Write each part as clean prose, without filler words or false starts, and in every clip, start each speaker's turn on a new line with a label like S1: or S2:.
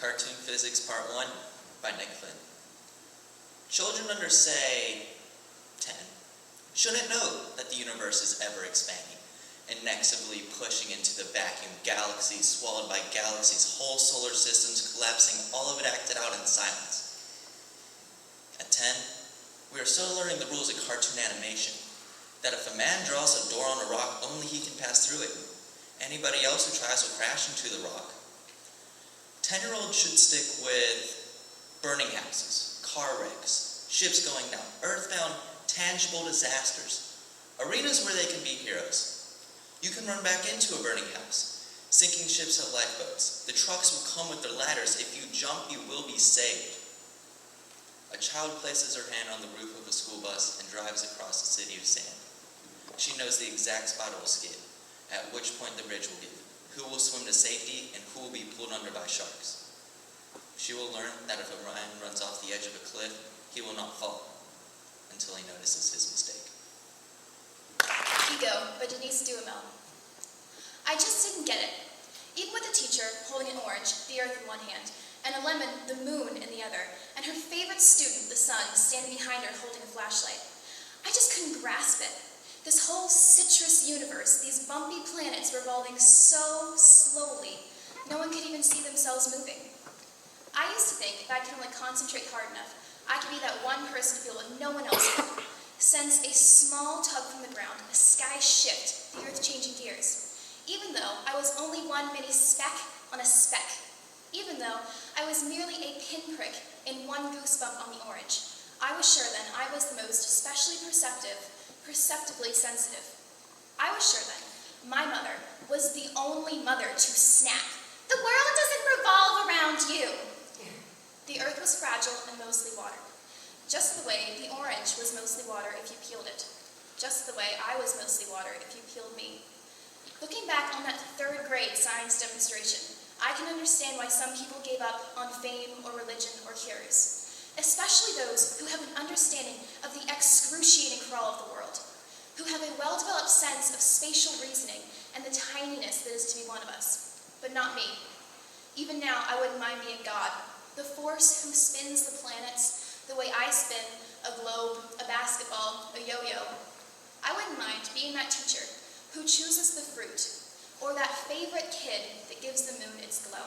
S1: Cartoon Physics Part 1 by Nick Flynn. Children under, say, 10 shouldn't know that the universe is ever expanding, inexorably pushing into the vacuum, galaxies swallowed by galaxies, whole solar systems collapsing, all of it acted out in silence. At 10, we are still learning the rules of cartoon animation, that if a man draws a door on a rock, only he can pass through it. Anybody else who tries will crash into the rock. 10-year-olds should stick with burning houses, car wrecks, ships going down, earthbound, tangible disasters, arenas where they can be heroes. You can run back into a burning house. Sinking ships have lifeboats. The trucks will come with their ladders. If you jump, you will be saved. A child places her hand on the roof of a school bus and drives across a city of sand. She knows the exact spot it will skid, at which point the bridge will give, who will swim to safety, and who will be pulled under by sharks. She will learn that if a man runs off the edge of a cliff, he will not fall until he notices his mistake.
S2: Ego by Denise Duhamel. I just didn't get it. Even with a teacher holding an orange, the earth in one hand, and a lemon, the moon, in the other, and her favorite student, the sun, standing behind her holding a flashlight, I just couldn't grasp it. This whole citrus universe, these bumpy planets revolving so slowly, no one could even see themselves moving. I used to think if I could only concentrate hard enough, I could be that one person to feel what no one else could. Sense a small tug from the ground, a sky shift, the earth changing gears. Even though I was only one mini speck on a speck. Even though I was merely a pinprick in one goosebump on the orange. I was sure then I was the most especially perceptively sensitive. I was sure then my mother was the only mother to snap. The world doesn't revolve around you. The earth was fragile and mostly water. Just the way the orange was mostly water if you peeled it. Just the way I was mostly water if you peeled me. Looking back on that third grade science demonstration, I can understand why some people gave up on fame or religion or cures. Especially those who have an understanding of the excruciating crawl of the world, who have a well-developed sense of spatial reasoning and the tininess that is to be one of us. But not me. Even now, I wouldn't mind being God, the force who spins the planets the way I spin a globe, a basketball, a yo-yo. I wouldn't mind being that teacher who chooses the fruit, or that favorite kid that gives the moon its glow.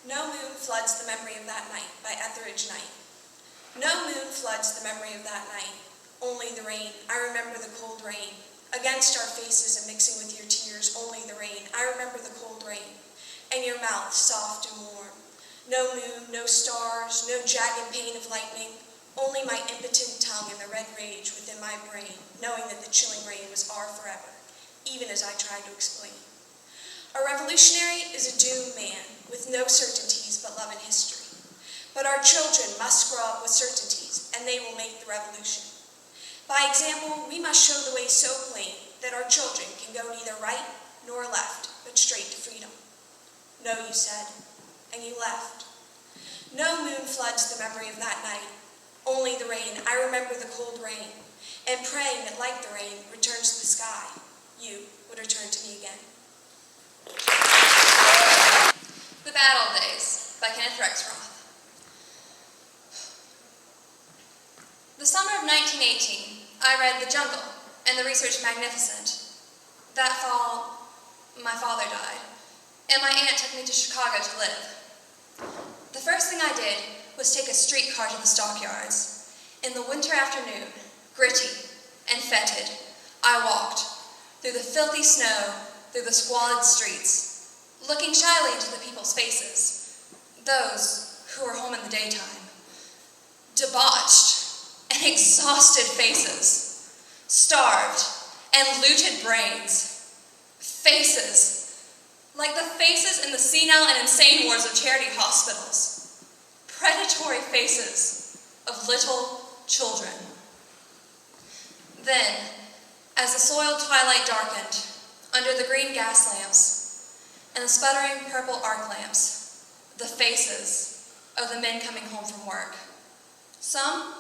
S3: No moon floods the memory of that night by Etheridge Knight. No moon floods the memory of that night, only the rain. I remember the cold rain. Against our faces and mixing with your tears, only the rain. I remember the cold rain, and your mouth soft and warm. No moon, no stars, no jagged pain of lightning, only my impotent tongue and the red rage within my brain, knowing that the chilling rain was our forever, even as I tried to explain. A revolutionary is a doomed man with no certainties but love and history. But our children must grow up with certainties, and they will make the revolution. By example, we must show the way so plain that our children can go neither right nor left, but straight to freedom. No, you said, and you left. No moon floods the memory of that night, only the rain. I remember the cold rain, and praying that like the rain returns to the sky, you would return to me again.
S4: The Bad Old Days by Kenneth Rexroth. The summer of 1918, I read The Jungle and The Research Magnificent. That fall, my father died, and my aunt took me to Chicago to live. The first thing I did was take a streetcar to the stockyards. In the winter afternoon, gritty and fetid, I walked through the filthy snow, through the squalid streets, looking shyly into the people's faces, those who were home in the daytime. Debauched and exhausted faces, starved and looted brains, faces like the faces in the senile and insane wards of charity hospitals, predatory faces of little children. Then, as the soiled twilight darkened, under the green gas lamps and the sputtering purple arc lamps, the faces of the men coming home from work. Some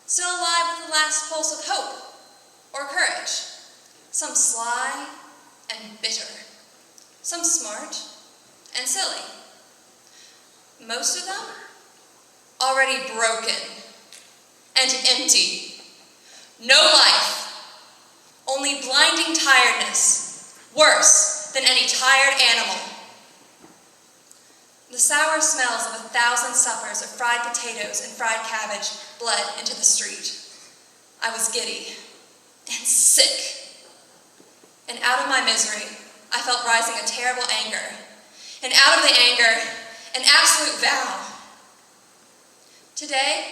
S4: still alive with the last pulse of hope or courage, some sly and bitter, some smart and silly. Most of them already broken and empty. No life, only blinding tiredness, worse than any tired animal. The sour smells of 1,000 suppers of fried potatoes and fried cabbage bled into the street. I was giddy and sick. And out of my misery, I felt rising a terrible anger. And out of the anger, an absolute vow. Today,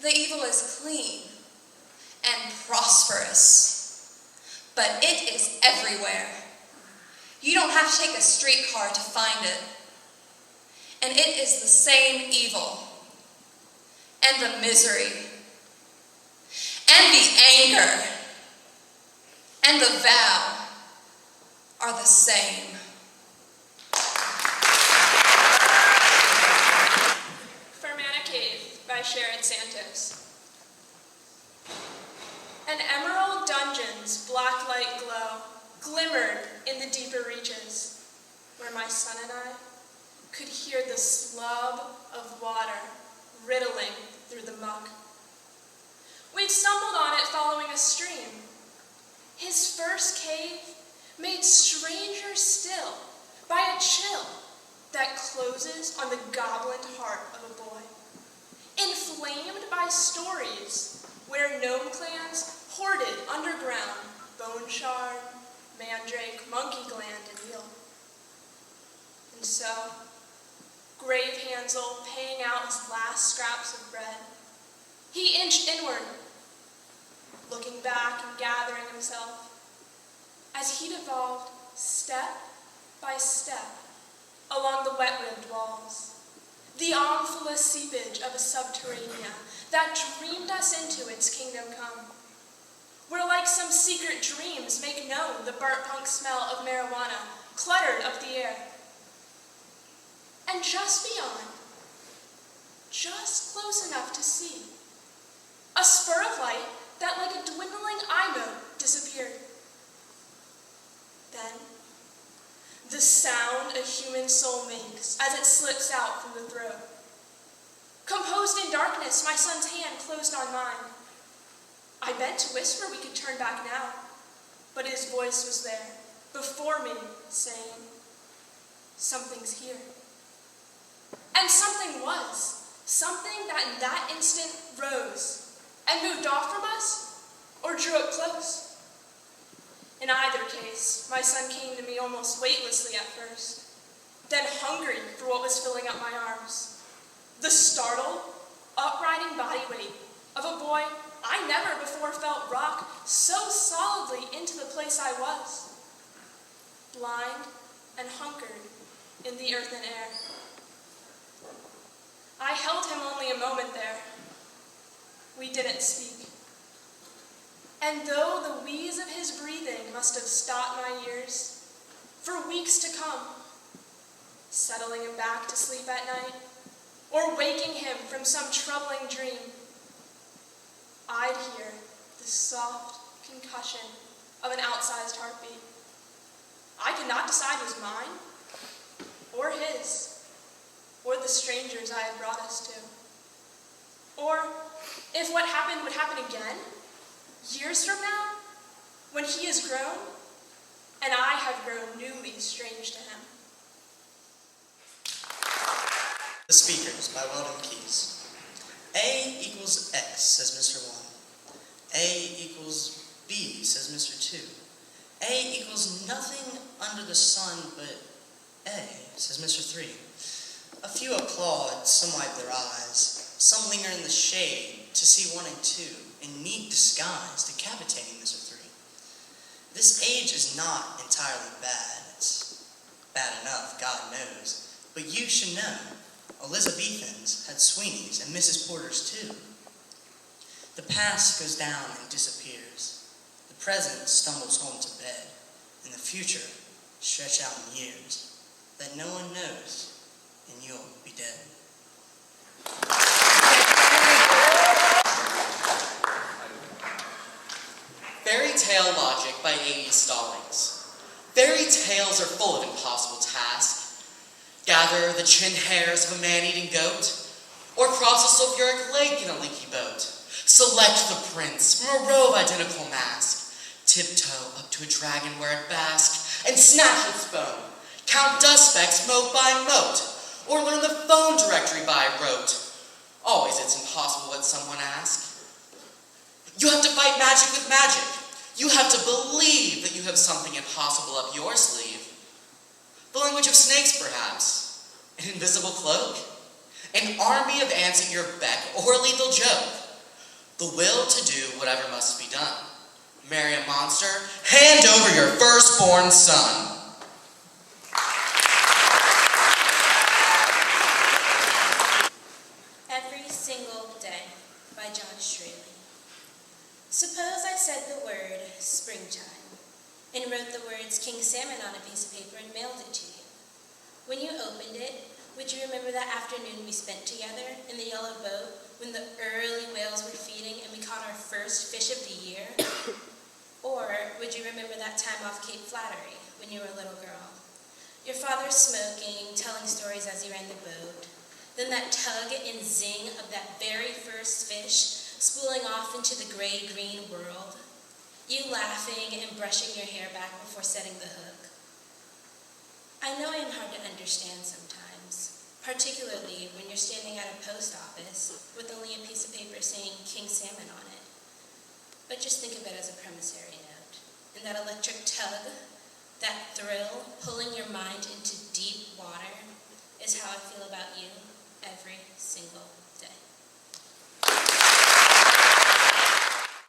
S4: the evil is clean and prosperous, but it is everywhere. You don't have to take a streetcar to find it. And it is the same evil, and the misery, and the anger, and the vow are the same.
S5: Fermanagh Cave by Sharon Santos. An emerald dungeon's black light glow glimmered in the deeper reaches, where my son and I could hear the slub of water riddling through the muck. We'd stumbled on it following a stream. His first cave made stranger still by a chill that closes on the goblined heart of a boy. Inflamed by stories where gnome clans hoarded underground bone shard, mandrake, monkey gland, and eel. And so, grave Hansel paying out his last scraps of bread, he inched inward, looking back and gathering himself, as he devolved step by step along the wet-ribbed walls, the omphallous seepage of a subterranea that dreamed us into its kingdom come, where like some secret dreams make known the burnt punk smell of marijuana cluttered up the air. And just beyond, just close enough to see, a spur of light that like a dwindling eye mote disappeared. Then, the sound a human soul makes as it slips out from the throat. Composed in darkness, my son's hand closed on mine. I bent to whisper we could turn back now, but his voice was there, before me, saying, "Something's here." And something was, something that in that instant rose and moved off from us or drew up close. In either case, my son came to me almost weightlessly at first, then hungry for what was filling up my arms. The startled, upriding body weight of a boy I never before felt rock so solidly into the place I was, blind and hunkered in the earthen air. I held him only a moment there. We didn't speak. And though the wheeze of his breathing must have stopped my ears, for weeks to come, settling him back to sleep at night, or waking him from some troubling dream, I'd hear the soft concussion of an outsized heartbeat. I could not decide it was mine, or his, or the strangers I had brought us to. Or if what happened would happen again, years from now, when he is grown, and I have grown newly strange to him.
S6: The Speakers by Weldon Keys. A equals X, says Mr. 1. A equals B, says Mr. 2. A equals nothing under the sun but A, says Mr. 3. A few applaud, some wipe their eyes, some linger in the shade to see 1 and 2, in neat disguise decapitating Mr. 3. This age is not entirely bad. It's bad enough, God knows. But you should know, Elizabethans had Sweeneys and Mrs. Porters too. The past goes down and disappears. The present stumbles home to bed, and the future stretched out in years that no one knows, and you'll be dead.
S1: Fairy Tale Logic by A.E. Stallings.
S6: Fairy tales are full of impossible tasks. Gather the chin hairs of a man-eating goat, or cross a sulfuric lake in a leaky boat. Select the prince from a row of identical masks. Tiptoe up to a dragon where it bask, and snatch its bone. Count dust specks mote by mote, or learn the phone directory by rote. Always it's impossible what someone asks. You have to fight magic with magic. You have to believe that you have something impossible up your sleeve. The language of snakes, perhaps. An invisible cloak. An army of ants at your beck, or a lethal joke. The will to do whatever must be done. Marry a monster, hand over your firstborn son.
S7: Every Single Day by John Straley. Suppose I said the word springtime and wrote the words King Salmon on a piece of paper and mailed it to you. When you opened it, would you remember that afternoon we spent together in the yellow boat when the early whales were feeding and we caught our first fish of the year? Or would you remember that time off Cape Flattery when you were a little girl? Your father smoking, telling stories as he ran the boat. Then that tug and zing of that very first fish spooling off into the gray-green world. You laughing and brushing your hair back before setting the hook. I know I am hard to understand sometimes, particularly when you're standing at a post office with only a piece of paper saying King Salmon on it. But just think of it as a promissory note. And that electric tug, that thrill pulling your mind into deep water is how I feel about you every single day.